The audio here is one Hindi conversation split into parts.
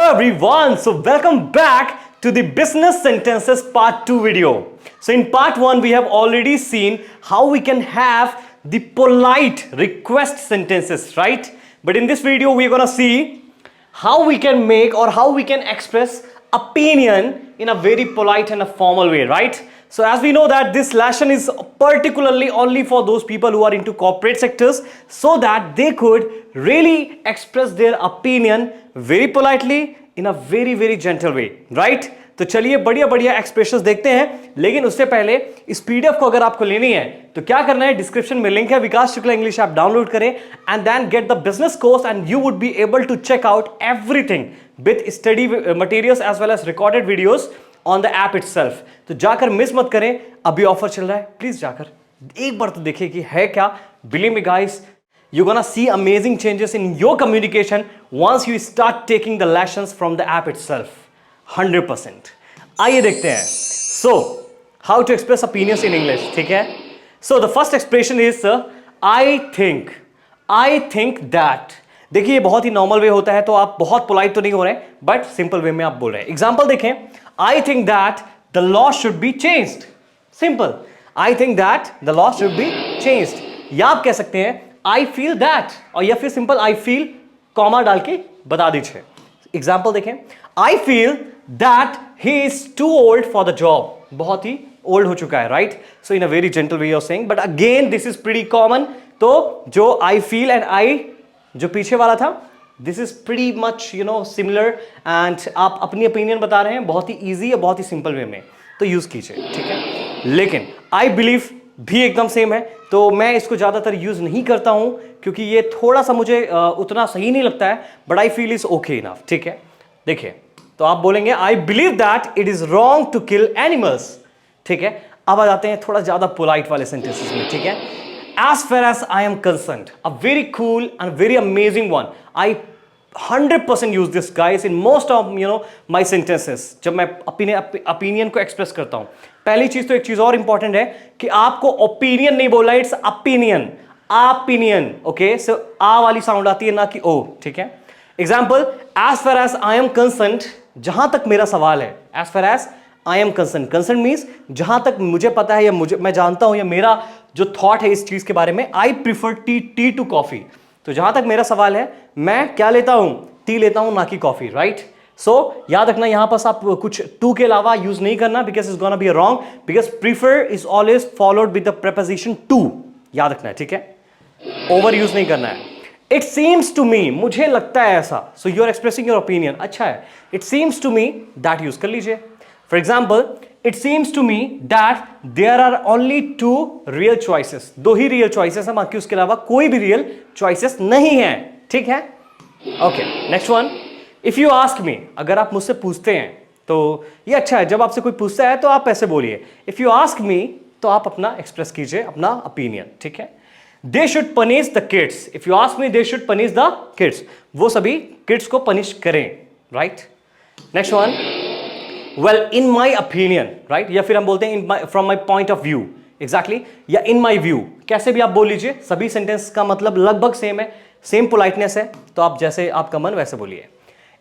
everyone, so welcome back to the business sentences part 2 video. So in part 1 we have already seen how we can have the polite request sentences, right? But in this video we are gonna see how we can make or how we can express opinion in a very polite and a formal way, right? So as we know that this lesson is particularly only for those people who are into corporate sectors, so that they could really express their opinion very politely in a very gentle way, right? तो चलिए बढ़िया एक्सप्रेशंस देखते हैं, लेकिन उससे पहले इस पीडीएफ को अगर आपको लेनी है तो क्या करना है, डिस्क्रिप्शन में लिंक है, Vikas Shukla English app download करें and then get the business course and you would be able to check out everything with study materials as well as recorded videos on the app itself. तो जाकर मिस मत करें, अभी ऑफर चल रहा है, प्लीज जाकर एक बार तो देखिए कि है क्या. Believe me guys, you're gonna see amazing changes in your communication once you start taking the lessons from the app itself. 100%. आइए देखते हैं. So, how to express opinions in English, ठीक है? So, the first expression is I think that. देखिए ये बहुत ही नॉर्मल वे होता है, तो आप बहुत पोलाइट तो नहीं हो रहे हैं, बट सिंपल वे में आप बोल रहे हैं. एग्जाम्पल देखें, I think that the law should be changed. Simple. I think that the law should be changed. या आप कह सकते हैं I feel that, और या फिर सिंपल I feel कॉमा डाल के बता दीजिए. एग्जाम्पल देखें, I feel that he is too old for the job. बहुत ही ओल्ड हो चुका है, right? So in a very gentle way of saying, but again this is pretty common. तो जो I feel एंड I जो पीछे वाला था, this is pretty much similar, and आप अपनी ओपिनियन बता रहे हैं बहुत ही ईजी या बहुत ही सिंपल वे में, तो यूज कीजिए, ठीक है? लेकिन आई बिलीव भी एकदम सेम है, तो मैं इसको ज़्यादातर यूज़ नहीं करता हूं क्योंकि ये थोड़ा सा मुझे उतना सही नहीं लगता है, but I feel is okay enough, ठीक है? देखिए, तो आप बोलेंगे I believe that it is wrong to kill animals, ठीक है? अब आ जाते हैं थोड़ा ज़्यादा पोलाइट वाले सेंटेंसेस में, ठीक है? As far as I am concerned, a very cool and very amazing one. I 100% use this guys in most of my sentences. जब मैं ओपिनियन को एक्सप्रेस करता हूं, पहली चीज तो एक चीज और इंपॉर्टेंट है कि आपको ओपिनियन नहीं बोलना, it's opinion. Opinion, okay? So आ वाली साउंड आती है, ना कि ओ, ठीक है? Example, as far as I am concerned, जहां तक मेरा सवाल है. As far as I am concern, concern means जहां तक मुझे पता है या मैं जानता हूं या मेरा जो थॉट है इस चीज के बारे में, I prefer tea to coffee. तो जहां तक मेरा सवाल है, मैं क्या लेता हूं? टी लेता हूं, ना कि कॉफी, राइट? सो याद रखना, यहां पर आप कुछ टू के अलावा यूज नहीं करना, because is gonna be wrong, because prefer is always followed with the preposition to. याद रखना है, ठीक है? ओवर यूज नहीं करना है. इट सीम्स टू मी, मुझे लगता है ऐसा. So you are expressing your opinion. अच्छा है, it seems to me that use कर लीजिए. For example, it seems to me that there are only 2 real choices. 2 ही रियल चॉइसेस है, बाकी उसके अलावा कोई भी रियल चॉइसेस नहीं है, ठीक है? Okay, next one. If you ask me, अगर आप मुझसे पूछते हैं तो ये अच्छा है, जब आपसे कोई पूछता है तो आप ऐसे बोलिए. इफ यू आस्क मी, तो आप अपना एक्सप्रेस कीजिए अपना ओपिनियन, ठीक है? They should punish the kids. If you ask me, they should punish the kids. वो सभी किड्स को पनिश करें, right? Next one, well in my opinion, right? या फिर हम बोलते हैं from my point of view, exactly, या इन माई व्यू. कैसे भी आप बोल लीजिए, सभी सेंटेंस का मतलब लगभग सेम है, सेम पोलाइटनेस है, तो आप जैसे आपका मन वैसे बोलिए.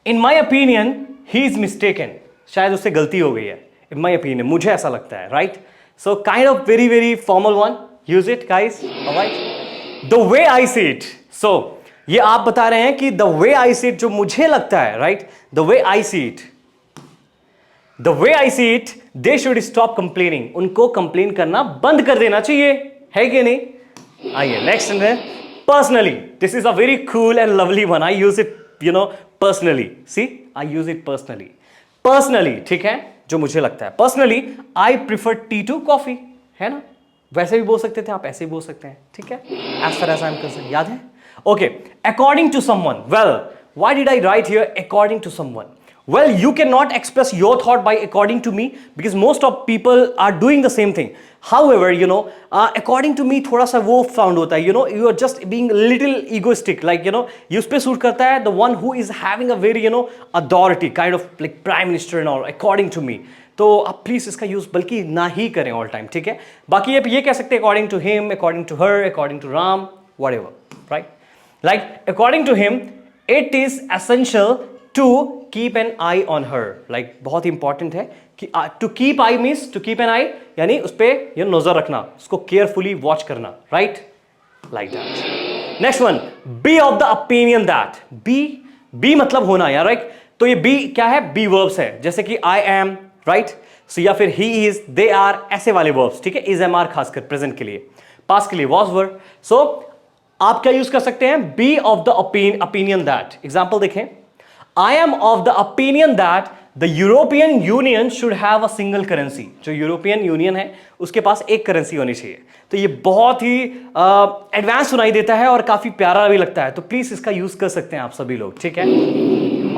In my opinion he is mistaken, शायद उससे गलती हो गई है. इन माई ओपिनियन, मुझे ऐसा लगता है, right? So kind of very formal one, use it guys, alright? The way I see it. So ये आप बता रहे हैं कि the way I see it, जो मुझे लगता है, right? The way I see it, the way I see it, they should stop complaining. उनको कंप्लेन करना बंद कर देना चाहिए, है कि नहीं? आइए नेक्स्ट है, personally. This is a very cool and lovely one. I use it personally. See, I use it personally, ठीक है? जो मुझे लगता है. Personally I prefer tea to coffee, है ना? वैसे भी बोल सकते थे आप, ऐसे भी बोल सकते हैं, ठीक है? As far as I am concern, याद है? Okay, according to someone. Well, why did I write here according to someone? Well, you cannot express your thought by according to me, because most of people are doing the same thing. However, according to me थोड़ा सा वो found होता है, you are just being a little egoistic, like ये उस पे सूट करता है, the one who is having a very authority, kind of like prime minister and all, according to me. तो आप प्लीज इसका यूज बल्कि ना ही करें ऑल टाइम, ठीक है? बाकी आप ये कह सकते हैं according to him, according to her, according to Ram, whatever, right? Like according to him, it is essential to keep an eye on her, like बहुत इंपॉर्टेंट है कि to keep eye means to keep an eye, यानी उस पर ये नजर रखना, उसको केयरफुली वॉच करना, right, like that. Next one, be of the opinion that, be मतलब होना यार, राइट। तो ये बी क्या है, बी वर्ब्स है, जैसे कि आई एम, राइट, सो या फिर ही इज, दे आर, ऐसे वाले वर्ब्स, ठीक है, इज एम आर खासकर प्रेजेंट के लिए, पास्ट के लिए वॉज वर। सो आप क्या यूज कर सकते हैं, be of the opinion that. Example देखें, I am of the opinion that the European Union should have a single currency. जो यूरोपियन यूनियन है उसके पास एक करेंसी होनी चाहिए। तो ये बहुत ही एडवांस सुनाई देता है और काफी प्यारा भी लगता है, तो प्लीज इसका यूज कर सकते हैं आप सभी लोग, ठीक है।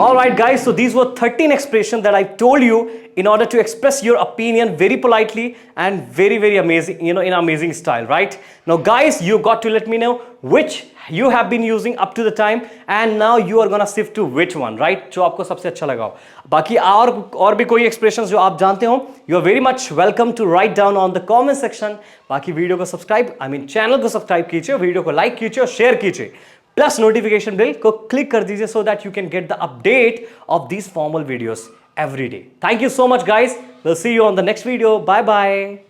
Alright guys, so these were 13 expressions that I told you in order to express your opinion very politely and very amazing, in amazing style, right? Now guys, you got to let me know which you have been using up to the time and now you are gonna shift to which one, right? जो आपको सबसे अच्छा लगा हो। बाकी और भी कोई expressions जो आप जानते हो, you are very much welcome to write down on the comment section। बाकी वीडियो को सब्सक्राइब, चैनल को सब्सक्राइब कीजिए, वीडियो को लाइक कीजिए और शेयर कीजिए, प्लस नोटिफिकेशन बेल को क्लिक कर दीजिए so that you can get the update of these formal videos every day. Thank you so much guys, will see you on the next video, bye bye.